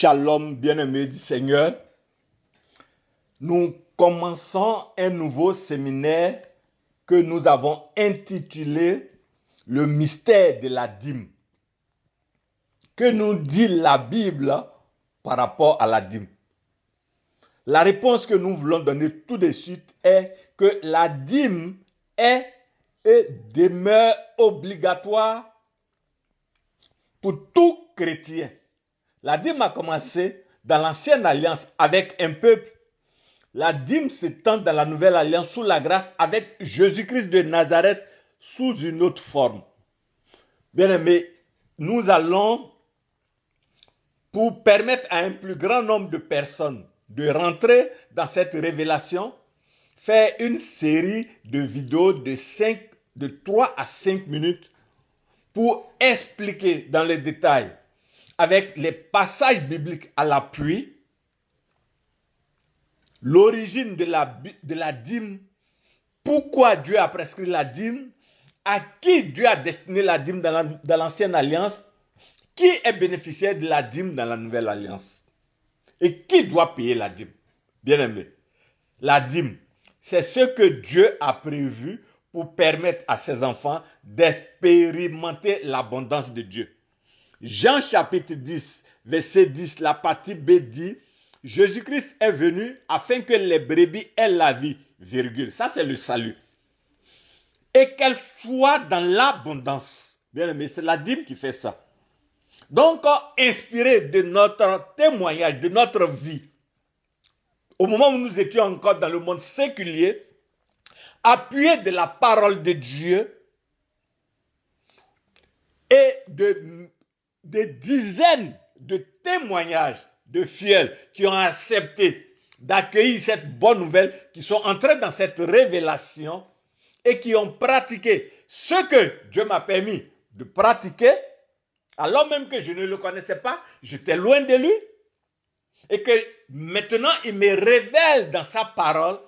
Shalom, bien-aimés du Seigneur. Nous commençons un nouveau séminaire que nous avons intitulé « Le mystère de la dîme ». Que nous dit la Bible par rapport à la dîme? La réponse que nous voulons donner tout de suite est que la dîme est et demeure obligatoire pour tout chrétien. La dîme a commencé dans l'ancienne alliance avec un peuple. La dîme s'étend dans la nouvelle alliance sous la grâce avec Jésus-Christ de Nazareth sous une autre forme. Bien aimé, nous allons, pour permettre à un plus grand nombre de personnes de rentrer dans cette révélation, faire une série de vidéos de 3 à 5 minutes pour expliquer dans les détails, avec les passages bibliques à l'appui, l'origine de la dîme, pourquoi Dieu a prescrit la dîme, à qui Dieu a destiné la dîme dans l'ancienne alliance, qui est bénéficiaire de la dîme dans la nouvelle alliance et qui doit payer la dîme. Bien aimé, la dîme, c'est ce que Dieu a prévu pour permettre à ses enfants d'expérimenter l'abondance de Dieu. Jean chapitre 10, verset 10, la partie B dit « Jésus-Christ est venu afin que les brebis aient la vie, virgule. » Ça, c'est le salut. Et qu'elle soit dans l'abondance. Bien aimé, c'est la dîme qui fait ça. Donc, inspiré de notre témoignage, de notre vie, au moment où nous étions encore dans le monde séculier, appuyé de la parole de Dieu et des dizaines de témoignages de fidèles qui ont accepté d'accueillir cette bonne nouvelle, qui sont entrés dans cette révélation et qui ont pratiqué ce que Dieu m'a permis de pratiquer, alors même que je ne le connaissais pas, j'étais loin de lui, et que maintenant il me révèle dans sa parole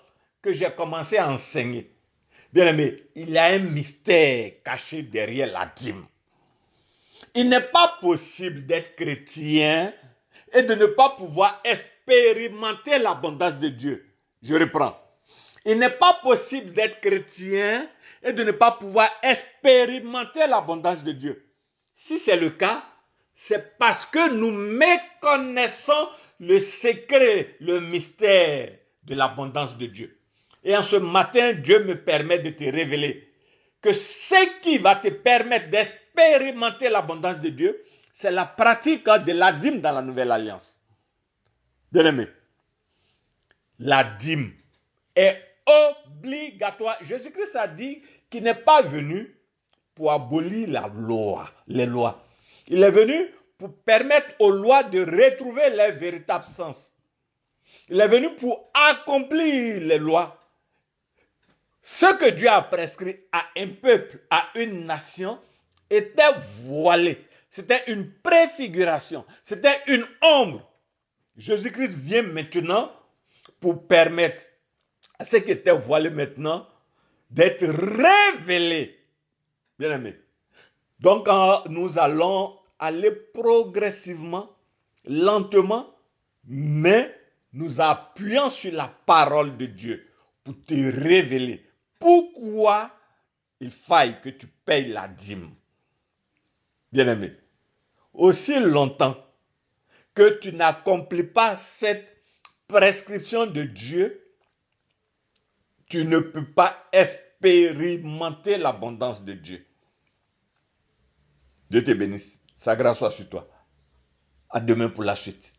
que j'ai commencé à enseigner. Bien aimé, il y a un mystère caché derrière la dîme. Il n'est pas possible d'être chrétien et de ne pas pouvoir expérimenter l'abondance de Dieu. Je reprends. Il n'est pas possible d'être chrétien et de ne pas pouvoir expérimenter l'abondance de Dieu. Si c'est le cas, c'est parce que nous méconnaissons le secret, le mystère de l'abondance de Dieu. Et en ce matin, Dieu me permet de te révéler que ce qui va te permettre d'expérimenter l'abondance de Dieu, c'est la pratique de la dîme dans la nouvelle alliance. Bien-aimé, la dîme est obligatoire. Jésus-Christ a dit qu'il n'est pas venu pour abolir les lois. Il est venu pour permettre aux lois de retrouver leur véritable sens. Il est venu pour accomplir les lois. Ce que Dieu a prescrit à un peuple, à une nation, était voilé. C'était une préfiguration. C'était une ombre. Jésus-Christ vient maintenant pour permettre à ce qui était voilé maintenant d'être révélé. Bien aimé. Donc, nous allons aller progressivement, lentement, mais nous appuyons sur la parole de Dieu pour te révéler pourquoi il faille que tu payes la dîme. Bien aimé, aussi longtemps que tu n'accomplis pas cette prescription de Dieu, tu ne peux pas expérimenter l'abondance de Dieu. Dieu te bénisse. Sa grâce soit sur toi. À demain pour la suite.